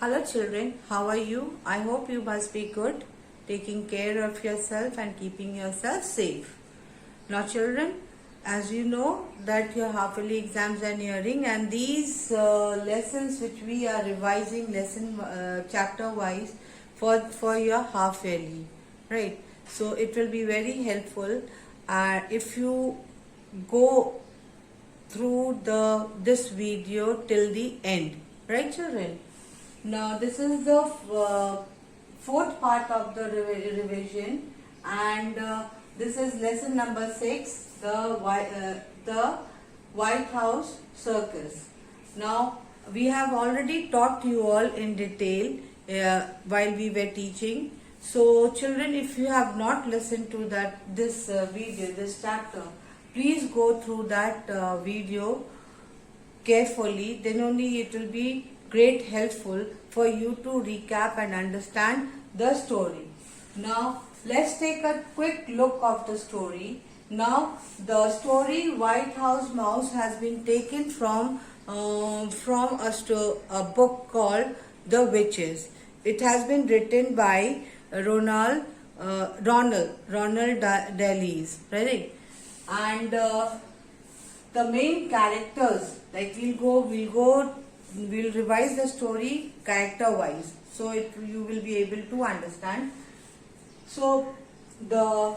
Hello children, how are you? I hope you must be good, taking care of yourself and keeping yourself safe. Now children, as you know that your half-yearly exams are nearing, and these lessons which we are revising lesson chapter wise for your half-yearly, right? So it will be very helpful if you go through this video till the end, right children? Now this is the fourth part of the revision, and this is lesson number 6, the White House Circus. Now we have already taught you all in detail while we were teaching. So children, if you have not listened to this video, this chapter, please go through that video carefully. Then only it will be great helpful for you to recap and understand the story. Now let's take a quick look of the story. Now the story White House Mouse has been taken from a book called The Witches. It has been written by Ronald Davies, right? And the main characters, like we'll revise the story character wise, so you will be able to understand. So the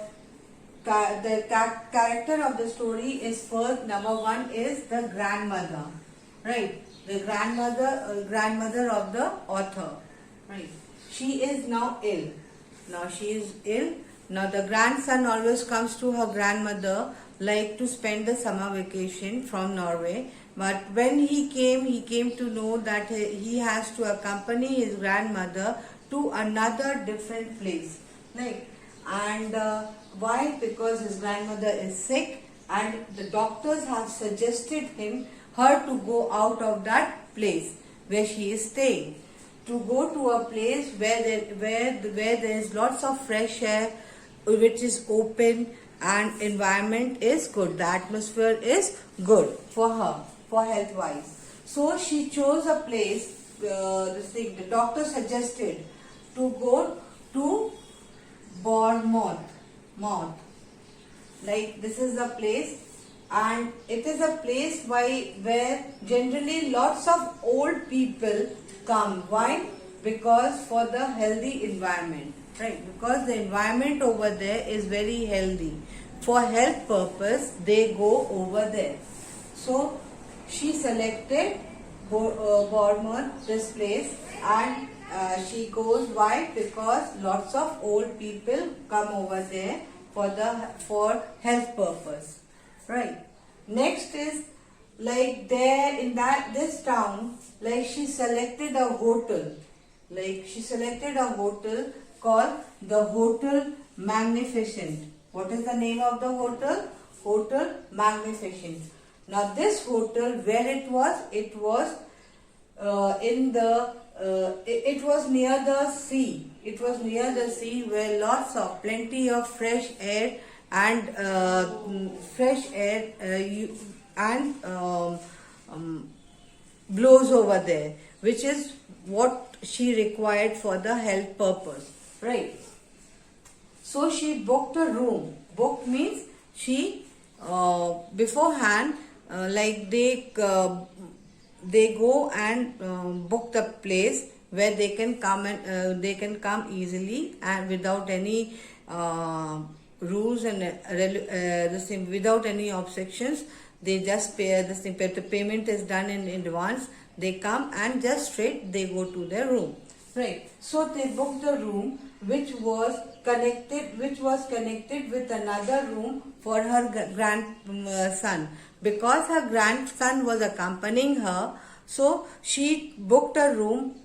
character of the story is, first, number 1 is the grandmother, right? The grandmother of the author, right? She is now ill. Now she is ill. Now the grandson always comes to her grandmother, like to spend the summer vacation from Norway. But when he came to know that he has to accompany his grandmother to another different place. Like, and why? Because his grandmother is sick, and the doctors have suggested her to go out of that place where she is staying, to go to a place where there is lots of fresh air, which is open, and environment is good. The atmosphere is good for her, for health wise. So she chose a place. The doctor suggested to go to Bournemouth. Like, this is the place, and it is a place where generally lots of old people come. Why? Because for the healthy environment, right? Because the environment over there is very healthy. For health purpose, they go over there. So she selected Bournemouth, this place, and she goes. Why? Because lots of old people come over there for health purpose, right? Next is, like, there in this town, like, she selected a hotel. Like, she selected a hotel called the Hotel Magnificent. What is the name of the hotel? Hotel Magnificent. Now this hotel, where it was it was near the sea. It was near the sea, where plenty of fresh air and blows over there, which is what she required for the health purpose, right? So she booked a room. Booked means she beforehand, like, they go and book the place where they can come easily and without any rules and without any objections. They just pay this thing. The payment is done in advance. They come and just straight they go to their room, right? So they booked the room, which was connected with another room for her grandson, because her grandson was accompanying her. So she booked a room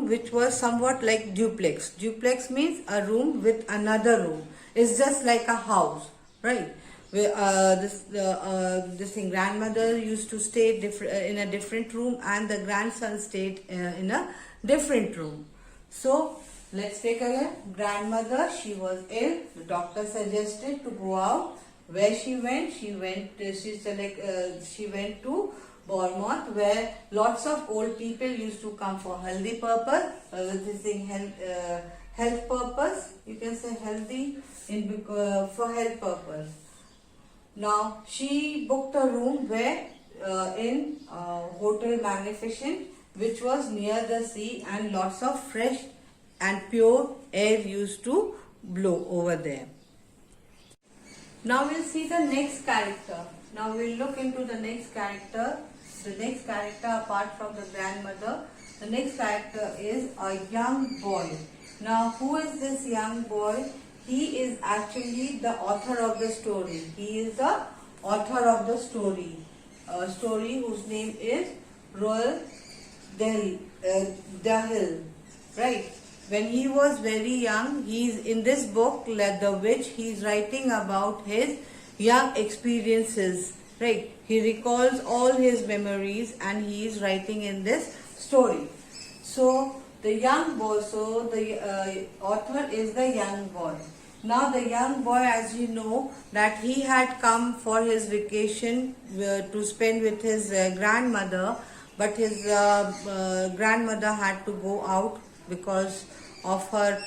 which was somewhat like duplex. Duplex means a room with another room. It's just like a house, right? This thing, grandmother used to stay in a different room, and the grandson stayed in a different room. So let's take again. Grandmother, she was ill. The doctor suggested to go out. Where she went? She went to Bournemouth, where lots of old people used to come for healthy purpose, health purpose. You can say healthy for health purpose. Now she booked a room where in Hotel Magnificent, which was near the sea, and lots of fresh and pure air used to blow over there. Now we'll see the next character. Now we'll look into the next character. The next character, apart from the grandmother, the next character is a young boy. Now who is this young boy? He is actually the author of the story. He is the author of the story. A story whose name is Roald Dahl. Right? When he was very young, he's in this book, The Witch, he's writing about his young experiences. Right? He recalls all his memories and he is writing in this story. So the young boy, the author is the young boy. Now the young boy, as you know, that he had come for his vacation to spend with his grandmother, but his grandmother had to go out because of her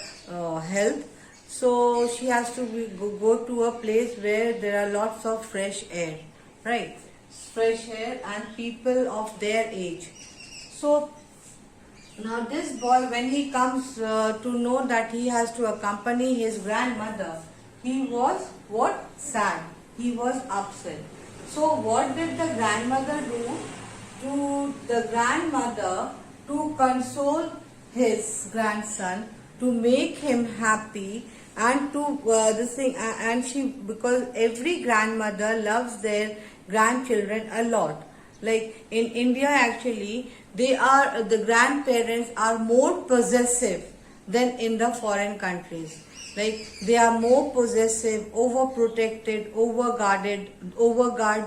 health. So she has to go to a place where there are lots of fresh air, right? Fresh air and people of their age. So now this boy, when he comes to know that he has to accompany his grandmother, he was what? Sad. He was upset. So what did the grandmother do? To the grandmother, to console his grandson, to make him happy, and to and she, because every grandmother loves their grandchildren a lot. Like in India, actually, the grandparents are more possessive than in the foreign countries. Like they are more possessive, overprotected, overguard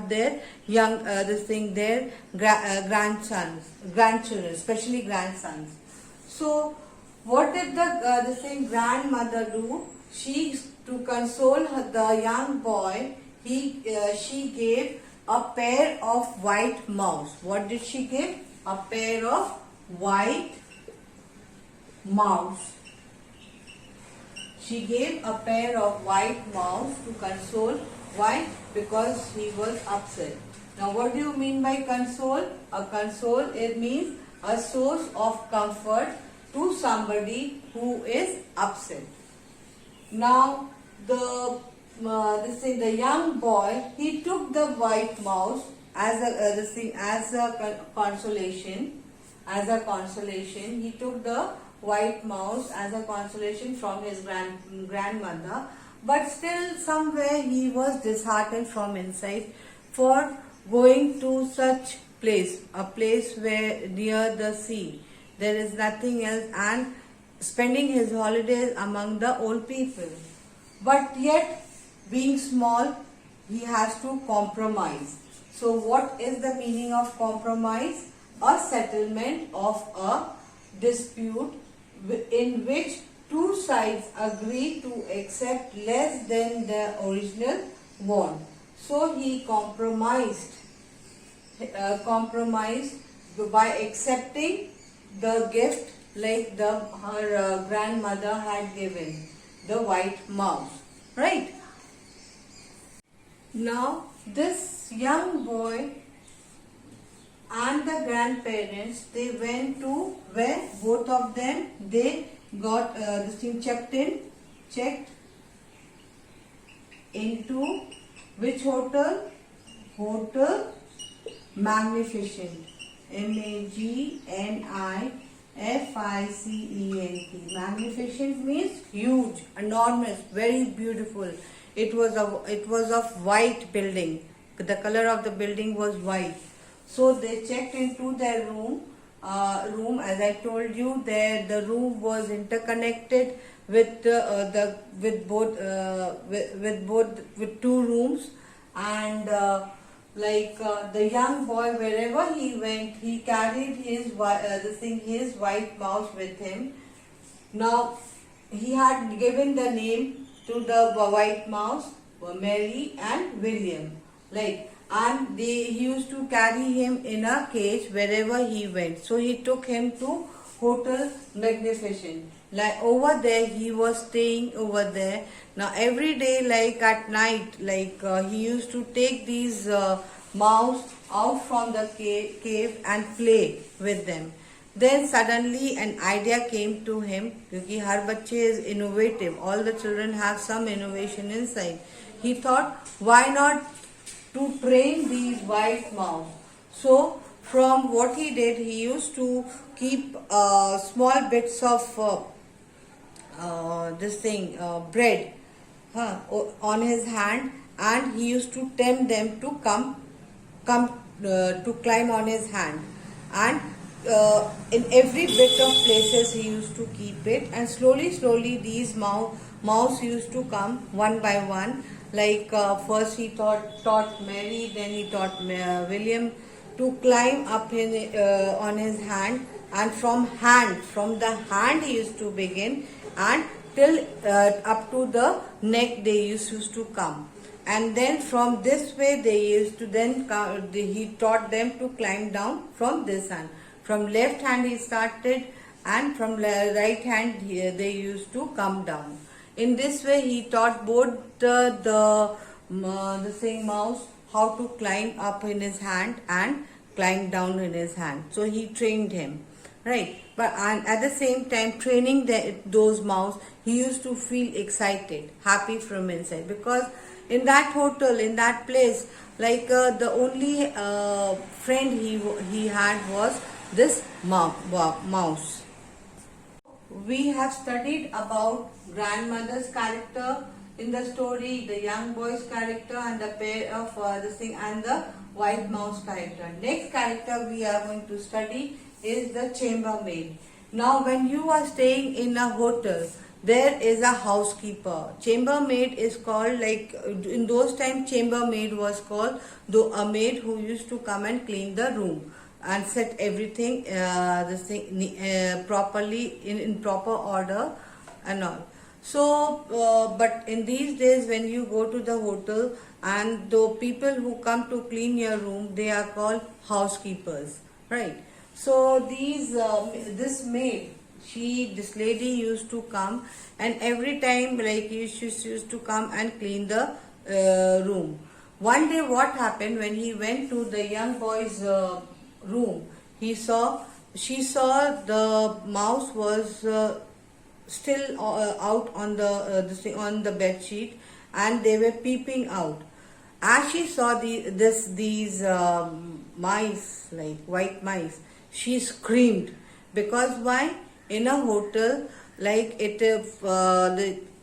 their young, their grandchildren, especially grandsons. So what did the grandmother do? She, to console the young boy, she gave a pair of white mouse. What did she give? A pair of white mouse. She gave a pair of white mouse to console. Why? Because he was upset. Now what do you mean by console? A console, it means a source of comfort to somebody who is upset. Now the young boy, he took the white mouse as a consolation. As a consolation, he took the white mouse as a consolation from his grandmother. But still, somewhere he was disheartened from inside for going to such place, a place where near the sea there is nothing else, and spending his holidays among the old people. But yet, being small, he has to compromise. So what is the meaning of compromise? A settlement of a dispute in which two sides agree to accept less than the original want. So he compromised by accepting the gift like her grandmother had given, the white mouse, right? Now this young boy and the grandparents, they went to where both of them, they got this thing checked into which hotel? Hotel Magnificent. Magnificent. Magnificent means huge, enormous, very beautiful. It was of white building. The color of the building was white. So they checked into their room. As I told you, the room was interconnected with two rooms, and the young boy, wherever he went, he carried his white mouse with him. Now he had given the name to the white mouse, Mary and William. and he used to carry him in a cage wherever he went. So he took him to Hotel Magnificent. Like over there, he was staying over there. Now every day, like at night, like he used to take these mouse out from the cave and play with them. Then suddenly an idea came to him, because har bachche is innovative. All the children have some innovation inside. He thought, why not to train these white mouse? So from what he did, he used to keep small bits of bread on his hand, and he used to tempt them to come to climb on his hand, and in every bit of places he used to keep it, and slowly these mouse used to come one by one. Like first he taught Mary, then he taught William to climb up on his hand, and from the hand he used to begin, and till up to the neck they used to come. And then from this way they used to then he taught them to climb down from this hand. From left hand he started, and from right hand they used to come down. In this way he taught both the mouse how to climb up in his hand and climb down in his hand. So he trained him, right? But and at the same time training those mouse, he used to feel excited, happy from inside, because in that hotel, in that place, like the only friend he had was this mouse. We have studied about grandmother's character in the story, the young boy's character, and the pair of and the white mouse character. Next character we are going to study is the chambermaid. Now when you are staying in a hotel, there is a housekeeper. Chambermaid is called, like in those times chambermaid was called a maid who used to come and clean the room and set everything properly in proper order and all. So but in these days when you go to the hotel, and the people who come to clean your room, they are called housekeepers, right? So this maid, this lady used to come, and every time like she used to come and clean the room. One day what happened, when he went to the young boy's room, she saw the mouse was still out on the bed sheet, and they were peeping out. As she saw these mice, like white mice, she screamed, because why? In a hotel, like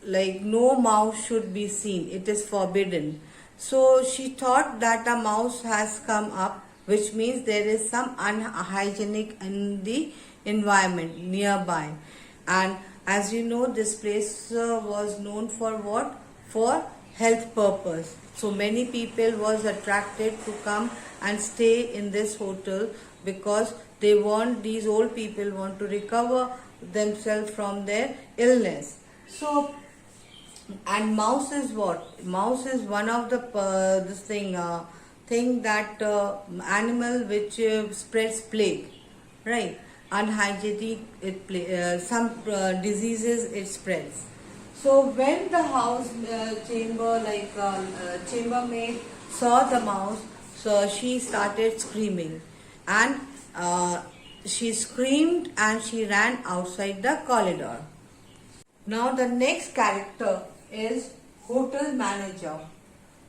like no mouse should be seen. It is forbidden. So she thought that a mouse has come up, which means there is some unhygienic in the environment nearby. And as you know, this place was known for what? For health purpose. So many people was attracted to come and stay in this hotel, because these old people want to recover themselves from their illness. So, and mouse is what? Mouse is one of the thing that animal which spreads plague, right? Unhygienic, some diseases it spreads. So when the chambermaid saw the mouse, so she started screaming, and she screamed and she ran outside the corridor. Now the next character is hotel manager.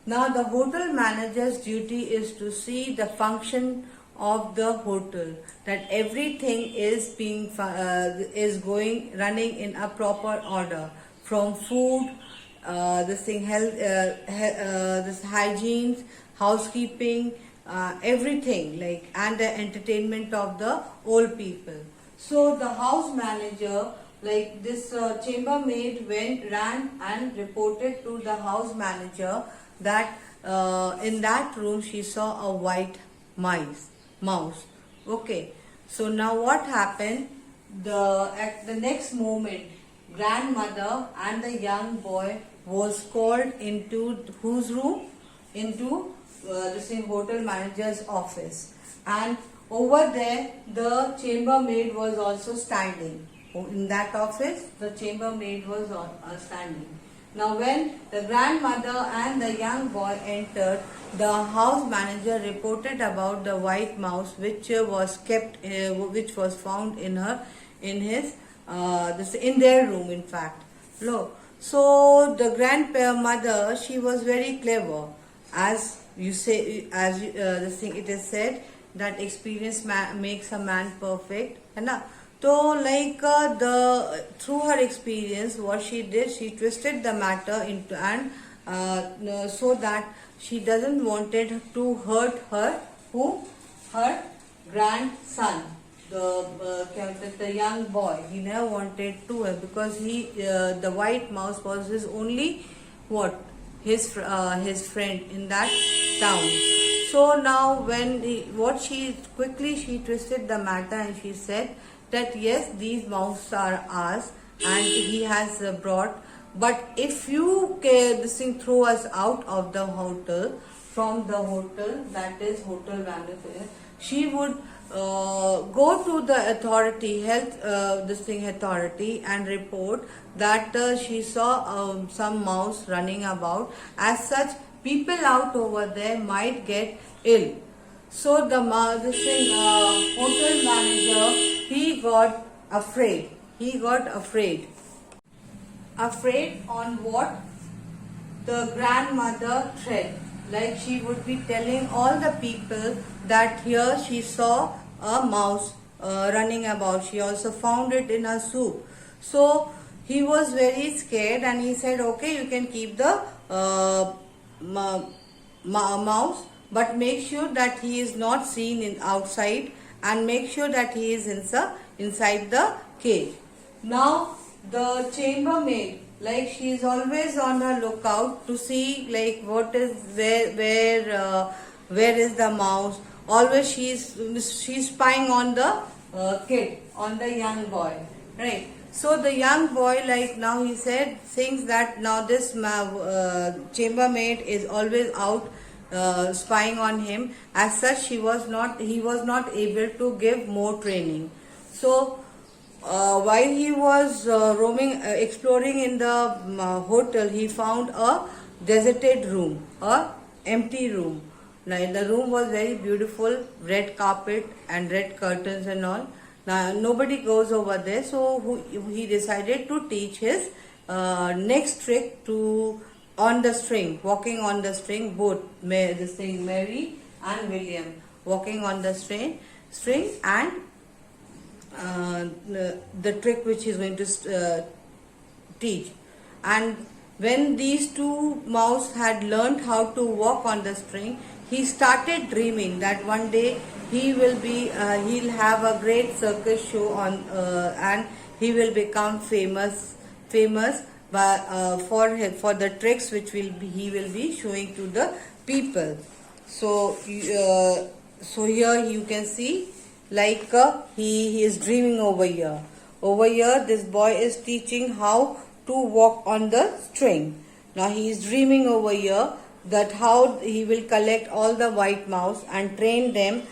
Now the hotel manager's duty is to see the function of the hotel, that everything is running in a proper order, from food, this hygiene, housekeeping, everything, like, and the entertainment of the old people. So the house manager, like this chambermaid, ran and reported to the house manager that in that room she saw a white mouse. Okay, so now what happened? At the next moment, grandmother and the young boy was called into whose room? Into this in hotel manager's office, and over there the chambermaid was also standing. In that office, the chambermaid was standing. Now, when the grandmother and the young boy entered, the house manager reported about the white mouse which was kept, which was found in their room. In fact, look. So the grandmother, she was very clever, as you say, it is said that experience makes a man perfect, है. So through her experience, what she did, she twisted the matter into, and so that she doesn't wanted to hurt her grandson, the young boy. He never wanted to, because the white mouse was his only his friend in that town. So now she twisted the matter, and she said that yes, these mouse are ours and he has brought, but if you throw us out of the hotel, from the hotel, that is hotel manager, she would go to the authority, authority, and report that she saw some mouse running about. As such, people out over there might get ill. So the hotel manager, he got afraid. Afraid on what? The grandmother said. Like she would be telling all the people that here she saw a mouse running about. She also found it in her soup. So he was very scared, and he said, okay, you can keep the mouse, but make sure that he is not seen outside, and make sure that he is inside the cage. Now the chambermaid, like she is always on the lookout to see like what is where is the mouse. Always she's spying on the kid, on the young boy, right? So the young boy, like now he thinks that now this chambermaid is always out spying on him. As such, he was not able to give more training. So while he was exploring in the hotel, he found a deserted room, a empty room. Now the room was very beautiful, red carpet and red curtains and all. Now nobody goes over there, so he decided to teach his next trick on the string, walking on the string. Both Mary and William walking on the string, and the trick which he is going to teach. And when these two mouse had learned how to walk on the string, he started dreaming that one day he'll have a great circus show and he will become famous for the tricks which he will be showing to the people. So here you can see, like he is dreaming over here. Over here, this boy is teaching how to walk on the string. Now he is dreaming over here that how he will collect all the white mouse and train them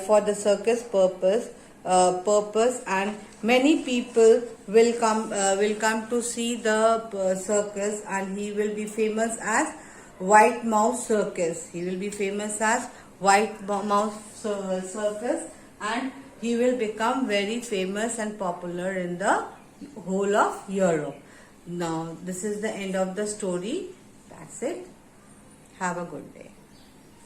for the circus purpose, and many people will come to see the circus, and he will be famous as White Mouse Circus. He will be famous as White Mouse Circus, and he will become very famous and popular in the whole of Europe. Now this is the end of the story. That's it. Have a good day.